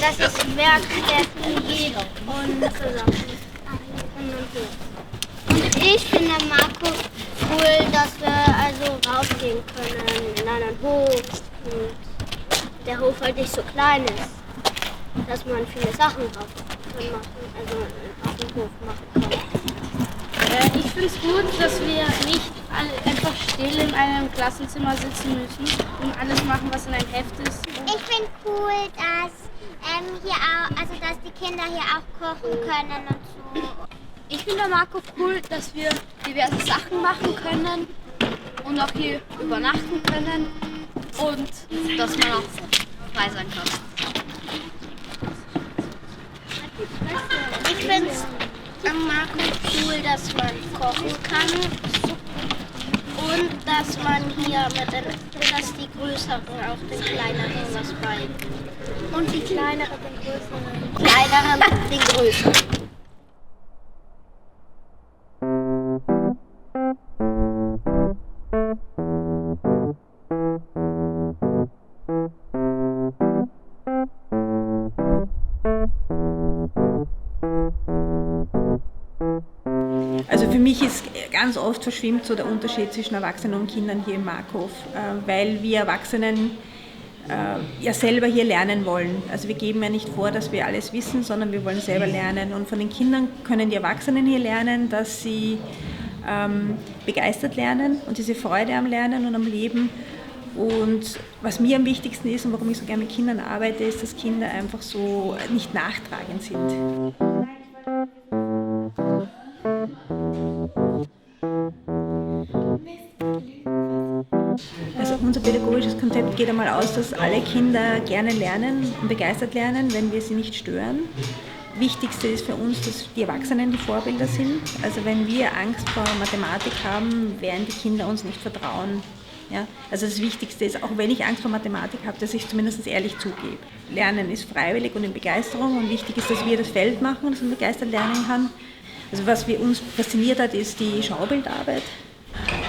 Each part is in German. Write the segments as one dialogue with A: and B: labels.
A: dass es Werkstätten gibt und so Sachen. Und ich finde Marco cool, dass wir also rausgehen können in einen Hof und der Hof halt nicht so klein ist, dass man viele Sachen drauf machen, also auf dem Hof machen kann.
B: Ich finde es gut, dass wir nicht alle einfach still in einem Klassenzimmer sitzen müssen und alles machen, was in einem Heft ist.
C: Ich finde cool, dass hier auch, also dass die Kinder hier auch kochen können und so.
B: Ich finde Marco cool, dass wir diverse Sachen machen können und auch hier übernachten können und dass man auch frei sein kann.
A: Ich finde es am Marco cool, dass man kochen kann und dass man hier dass die Größeren auch den Kleineren was beibringen. Und die Kleineren den Größeren. Kleineren den Größeren.
D: Also für mich ist ganz oft verschwimmt so der Unterschied zwischen Erwachsenen und Kindern hier im Markhof, weil wir Erwachsenen ja selber hier lernen wollen. Also wir geben ja nicht vor, dass wir alles wissen, sondern wir wollen selber lernen. Und von den Kindern können die Erwachsenen hier lernen, dass sie begeistert lernen und diese Freude am Lernen und am Leben. Und was mir am wichtigsten ist und warum ich so gerne mit Kindern arbeite, ist, dass Kinder einfach so nicht nachtragend sind. Also unser pädagogisches Konzept geht einmal aus, dass alle Kinder gerne lernen und begeistert lernen, wenn wir sie nicht stören. Wichtigste ist für uns, dass die Erwachsenen die Vorbilder sind. Also wenn wir Angst vor Mathematik haben, werden die Kinder uns nicht vertrauen. Ja? Also das Wichtigste ist, auch wenn ich Angst vor Mathematik habe, dass ich es zumindest ehrlich zugebe. Lernen ist freiwillig und in Begeisterung und wichtig ist, dass wir das Feld machen, dass man begeistert lernen kann. Also was uns fasziniert hat, ist die Schaubildarbeit.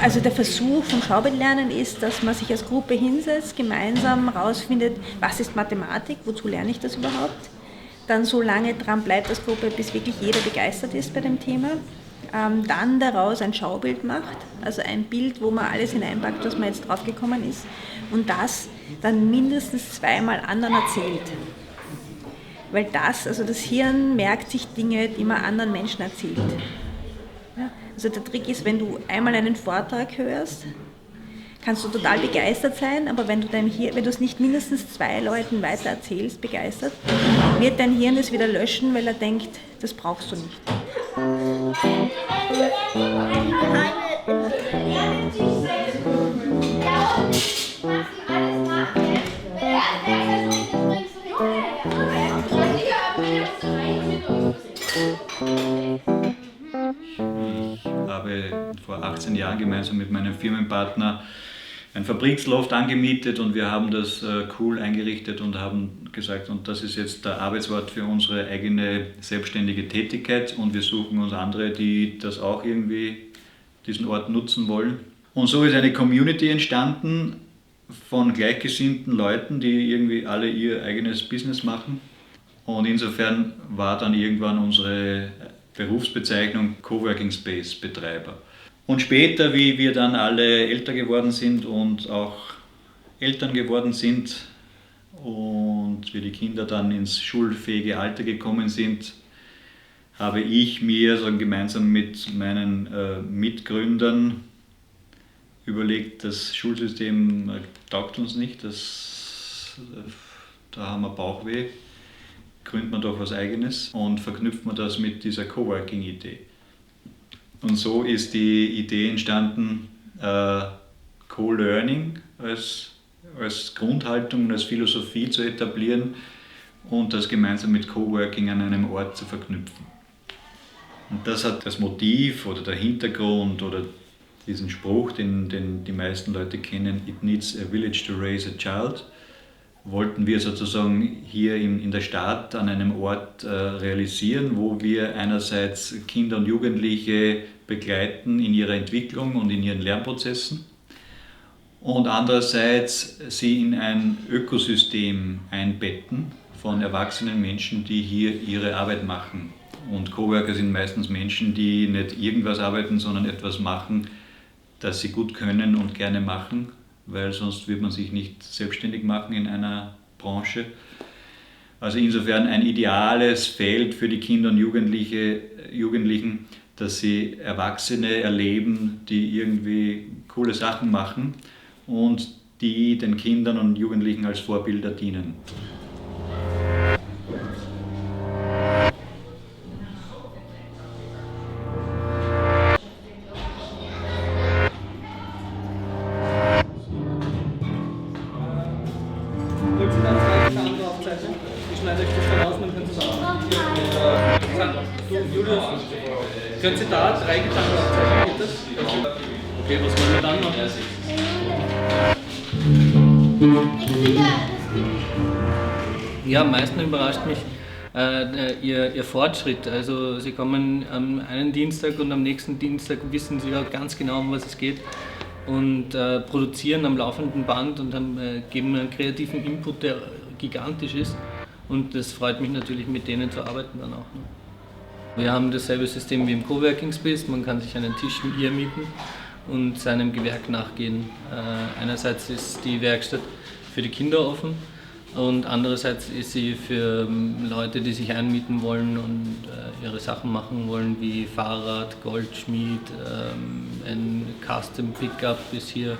D: Also der Versuch vom Schaubildlernen ist, dass man sich als Gruppe hinsetzt, gemeinsam herausfindet, was ist Mathematik, wozu lerne ich das überhaupt. Dann so lange dran bleibt als Gruppe, bis wirklich jeder begeistert ist bei dem Thema. Dann daraus ein Schaubild macht, also ein Bild, wo man alles hineinpackt, was man jetzt draufgekommen ist. Und das dann mindestens 2-mal anderen erzählt. Weil also das Hirn merkt sich Dinge, die man anderen Menschen erzählt. Ja? Also der Trick ist, wenn du einmal einen Vortrag hörst, kannst du total begeistert sein, aber wenn du es nicht mindestens 2 Leuten weiter erzählst, begeistert, wird dein Hirn es wieder löschen, weil er denkt, das brauchst du nicht.
E: Ich habe vor 18 Jahren gemeinsam mit meinem Firmenpartner ein Fabriksloft angemietet und wir haben das cool eingerichtet und haben gesagt, und das ist jetzt der Arbeitsort für unsere eigene selbstständige Tätigkeit und wir suchen uns andere, die das auch irgendwie, diesen Ort nutzen wollen. Und so ist eine Community entstanden von gleichgesinnten Leuten, die irgendwie alle ihr eigenes Business machen. Und insofern war dann irgendwann unsere Berufsbezeichnung Coworking Space Betreiber. Und später, wie wir dann alle älter geworden sind und auch Eltern geworden sind und wir die Kinder dann ins schulfähige Alter gekommen sind, habe ich mir so gemeinsam mit meinen Mitgründern überlegt, das Schulsystem taugt uns nicht, da haben wir Bauchweh, gründet man doch was Eigenes und verknüpft man das mit dieser Coworking-Idee. Und so ist die Idee entstanden, Co-Learning als Grundhaltung und als Philosophie zu etablieren und das gemeinsam mit Coworking an einem Ort zu verknüpfen. Und das hat das Motiv oder der Hintergrund oder diesen Spruch, den die meisten Leute kennen, "It needs a village to raise a child", wollten wir sozusagen hier in der Stadt an einem Ort realisieren, wo wir einerseits Kinder und Jugendliche begleiten in ihrer Entwicklung und in ihren Lernprozessen und andererseits sie in ein Ökosystem einbetten von erwachsenen Menschen, die hier ihre Arbeit machen. Und Coworker sind meistens Menschen, die nicht irgendwas arbeiten, sondern etwas machen, das sie gut können und gerne machen, weil sonst wird man sich nicht selbstständig machen in einer Branche. Also insofern ein ideales Feld für die Kinder und Jugendlichen, dass sie Erwachsene erleben, die irgendwie coole Sachen machen und die den Kindern und Jugendlichen als Vorbilder dienen.
F: Können Sie da 3 Gedanken aufzeichnen, geht das? Okay, was wollen wir dann noch? Ja, am meisten überrascht mich ihr Fortschritt. Also Sie kommen am einen Dienstag und am nächsten Dienstag wissen Sie ja ganz genau, um was es geht und produzieren am laufenden Band und geben einen kreativen Input, der gigantisch ist. Und das freut mich natürlich, mit denen zu arbeiten dann auch. Wir haben dasselbe System wie im Coworking Space. Man kann sich einen Tisch hier mieten und seinem Gewerk nachgehen. Einerseits ist die Werkstatt für die Kinder offen und andererseits ist sie für Leute, die sich einmieten wollen und ihre Sachen machen wollen, wie Fahrrad, Goldschmied, ein Custom Pickup bis hier,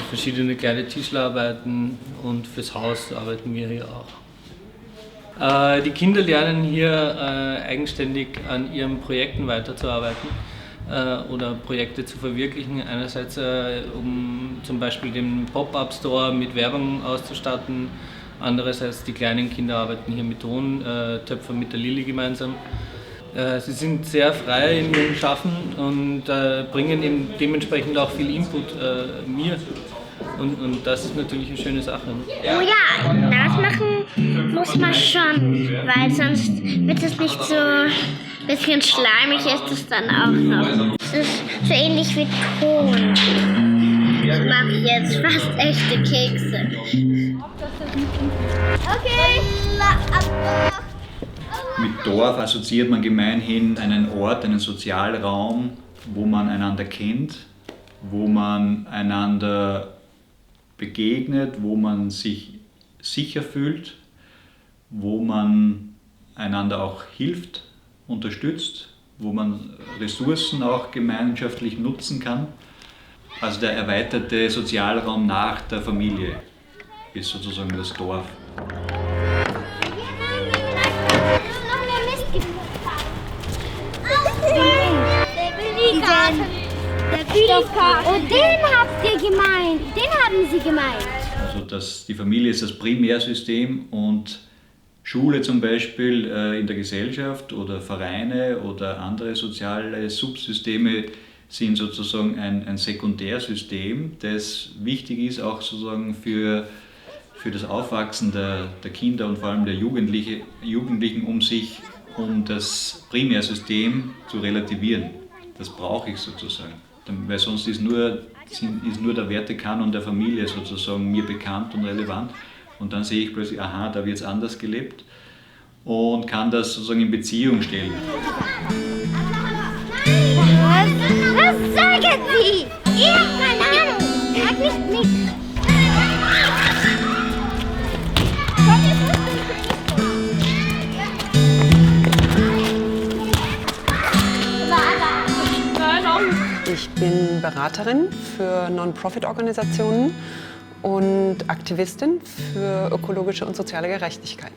F: verschiedene kleine Tischlerarbeiten und fürs Haus arbeiten wir hier auch. Die Kinder lernen hier eigenständig an ihren Projekten weiterzuarbeiten oder Projekte zu verwirklichen. Einerseits um zum Beispiel den Pop-Up-Store mit Werbung auszustatten, andererseits die kleinen Kinder arbeiten hier mit Tontöpfern mit der Lilly gemeinsam. Sie sind sehr frei in ihrem Schaffen und bringen eben dementsprechend auch viel Input mir. Und das ist natürlich eine schöne Sache.
C: Oh ja, nachmachen muss man schon, weil sonst wird es nicht so ein bisschen schleimig, ist es dann auch noch. Es ist so ähnlich wie Ton. Ich mache jetzt fast echte Kekse. Okay.
E: Mit Dorf assoziiert man gemeinhin einen Ort, einen Sozialraum, wo man einander kennt, wo man einander begegnet, wo man sich sicher fühlt, wo man einander auch hilft, unterstützt, wo man Ressourcen auch gemeinschaftlich nutzen kann. Also der erweiterte Sozialraum nach der Familie ist sozusagen das Dorf.
C: Und den habt ihr gemeint, den haben sie gemeint.
E: Also die Familie ist das Primärsystem und Schule zum Beispiel in der Gesellschaft oder Vereine oder andere soziale Subsysteme sind sozusagen ein Sekundärsystem, das wichtig ist auch sozusagen für das Aufwachsen der Kinder und vor allem der Jugendlichen um das Primärsystem zu relativieren. Das brauche ich sozusagen, weil sonst ist nur der Wertekanon der Familie sozusagen mir bekannt und relevant und dann sehe ich plötzlich, aha, da wird es anders gelebt und kann das sozusagen in Beziehung stellen.
C: Was sagen Sie? Ihr, keine Ahnung, sag nicht.
G: Ich bin Beraterin für Non-Profit-Organisationen und Aktivistin für ökologische und soziale Gerechtigkeit.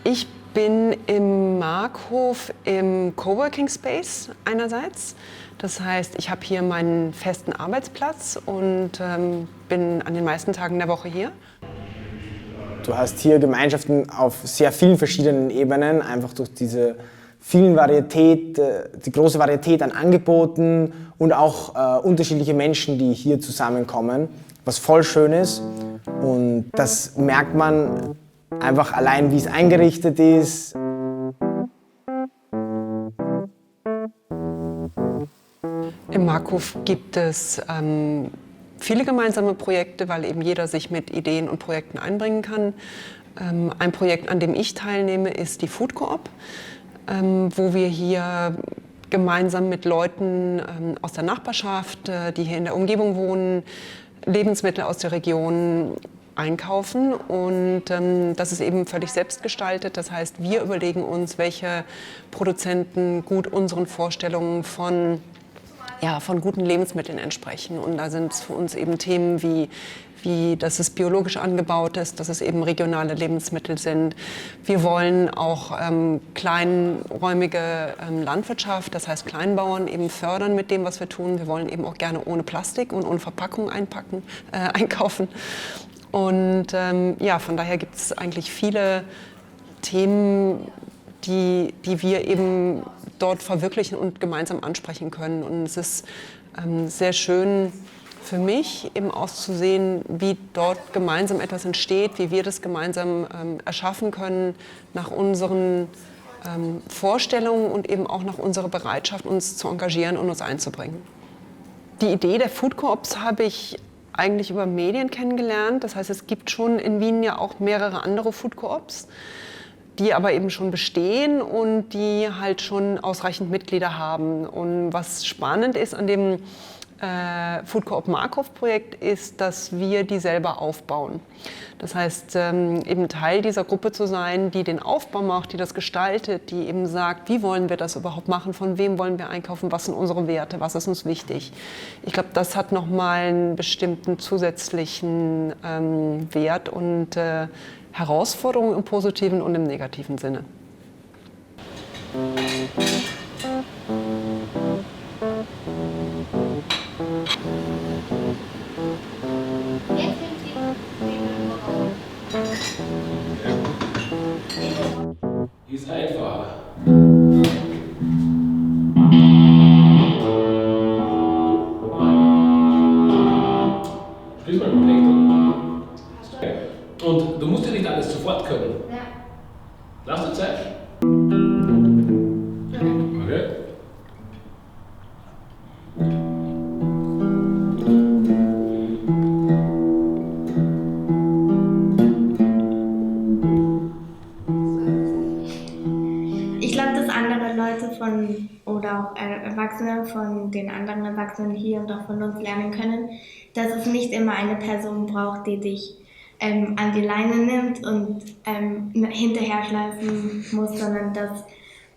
G: Ich bin im Markhof im Coworking Space einerseits. Das heißt, ich habe hier meinen festen Arbeitsplatz und bin an den meisten Tagen der Woche hier.
H: Du hast hier Gemeinschaften auf sehr vielen verschiedenen Ebenen, einfach durch diese vielen Varietät, die große Varietät an Angeboten und auch unterschiedliche Menschen, die hier zusammenkommen, was voll schön ist. Und das merkt man einfach allein, wie es eingerichtet ist.
G: Im Markhof gibt es viele gemeinsame Projekte, weil eben jeder sich mit Ideen und Projekten einbringen kann. Ein Projekt, an dem ich teilnehme, ist die Food Coop, wo wir hier gemeinsam mit Leuten aus der Nachbarschaft, die hier in der Umgebung wohnen, Lebensmittel aus der Region einkaufen. Und das ist eben völlig selbstgestaltet. Das heißt, wir überlegen uns, welche Produzenten gut unseren Vorstellungen von guten Lebensmitteln entsprechen. Und da sind es für uns eben Themen wie dass es biologisch angebaut ist, dass es eben regionale Lebensmittel sind. Wir wollen auch kleinräumige Landwirtschaft, das heißt Kleinbauern, eben fördern mit dem, was wir tun. Wir wollen eben auch gerne ohne Plastik und ohne Verpackung einkaufen. Und von daher gibt es eigentlich viele Themen, die wir eben dort verwirklichen und gemeinsam ansprechen können. Und es ist sehr schön für mich eben auszusehen, wie dort gemeinsam etwas entsteht, wie wir das gemeinsam erschaffen können nach unseren Vorstellungen und eben auch nach unserer Bereitschaft, uns zu engagieren und uns einzubringen. Die Idee der Food Coops habe ich eigentlich über Medien kennengelernt. Das heißt, es gibt schon in Wien ja auch mehrere andere Food Coops, die aber eben schon bestehen und die halt schon ausreichend Mitglieder haben. Und was spannend ist an dem Food Coop Markov-Projekt ist, dass wir die selber aufbauen. Das heißt, eben Teil dieser Gruppe zu sein, die den Aufbau macht, die das gestaltet, die eben sagt, wie wollen wir das überhaupt machen, von wem wollen wir einkaufen, was sind unsere Werte, was ist uns wichtig. Ich glaube, das hat nochmal einen bestimmten zusätzlichen Wert und Herausforderungen im positiven und im negativen Sinne.
I: Ist einfach. Spielst mal Connect. Und du musst ja nicht alles sofort können. Ja. Lass dir Zeit. Okay.
J: Oder auch Erwachsene von den anderen Erwachsenen hier und auch von uns lernen können, dass es nicht immer eine Person braucht, die dich an die Leine nimmt und hinterherschleifen muss, sondern dass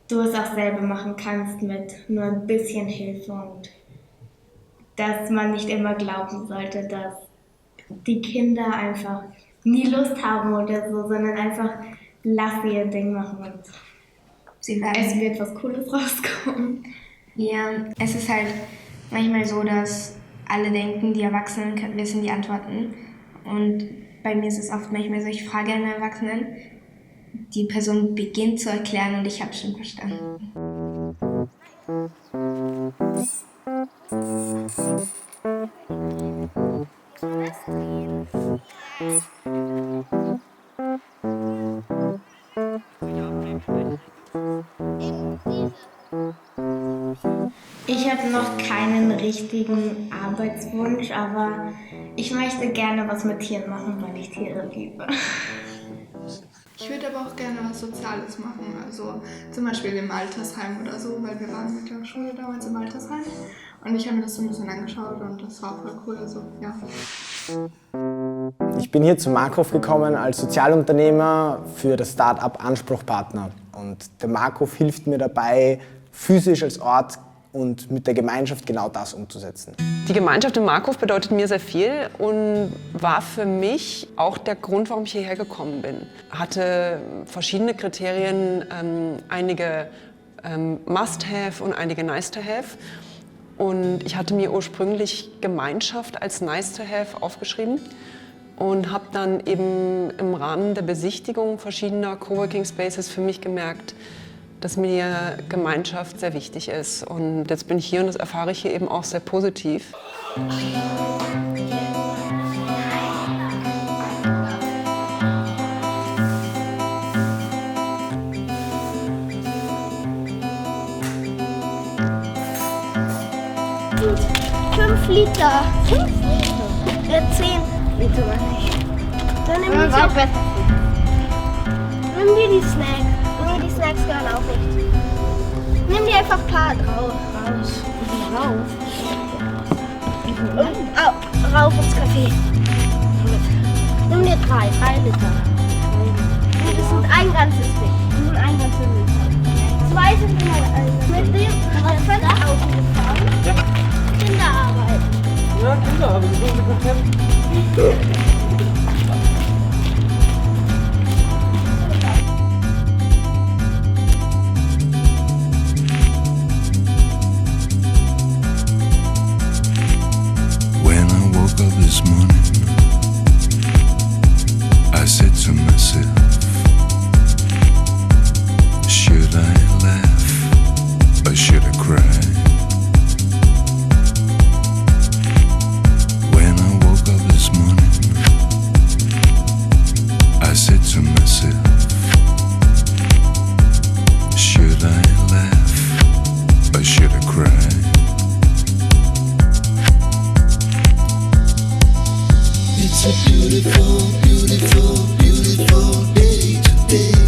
J: du es auch selber machen kannst mit nur ein bisschen Hilfe und dass man nicht immer glauben sollte, dass die Kinder einfach nie Lust haben oder so, sondern einfach lass sie ihr Ding machen und es wird was Cooles rauskommen.
K: Ja, es ist halt manchmal so, dass alle denken, die Erwachsenen wissen die Antworten. Und bei mir ist es oft manchmal so, ich frage einen Erwachsenen, die Person beginnt zu erklären und ich habe es schon verstanden.
J: Ich habe noch keinen richtigen Arbeitswunsch, aber ich möchte gerne was mit Tieren machen, weil ich Tiere liebe.
L: Ich würde aber auch gerne was Soziales machen, also zum Beispiel im Altersheim oder so, weil wir waren mit der Schule damals im Altersheim und ich habe mir das so ein bisschen angeschaut und das war voll cool, also ja.
H: Ich bin hier zu Markov gekommen als Sozialunternehmer für das Start-up Anspruchpartner und der Markov hilft mir dabei, physisch als Ort und mit der Gemeinschaft genau das umzusetzen.
G: Die Gemeinschaft in Markov bedeutet mir sehr viel und war für mich auch der Grund, warum ich hierher gekommen bin. Hatte verschiedene Kriterien, einige Must-Have und einige Nice-to-Have. Und ich hatte mir ursprünglich Gemeinschaft als Nice-to-Have aufgeschrieben und habe dann eben im Rahmen der Besichtigung verschiedener Coworking Spaces für mich gemerkt, dass mir Gemeinschaft sehr wichtig ist. Und jetzt bin ich hier und das erfahre ich hier eben auch sehr positiv.
A: Fünf Liter. 5 Liter? 10 Liter war nicht. Dann nehmen wir auch besser. Nimm dir die Snacks. Nee, die Snacks gehören auch nicht. Nimm dir einfach ein paar raus. Und rauf ins Café. Nimm dir 3 Liter. Nee, das sind ein ganzes Ding. Das sind ein ganzes Liter. 2 sind immer mit dem Auto gefahren.
I: Ja.
A: Kinderarbeit.
I: Ja, Kinderarbeit. Das ist gut fertig.
M: This morning, I said to myself, should I laugh or should I cry? When I woke up this morning, I said to myself, should I laugh or should I cry? It's a beautiful, beautiful, beautiful day today.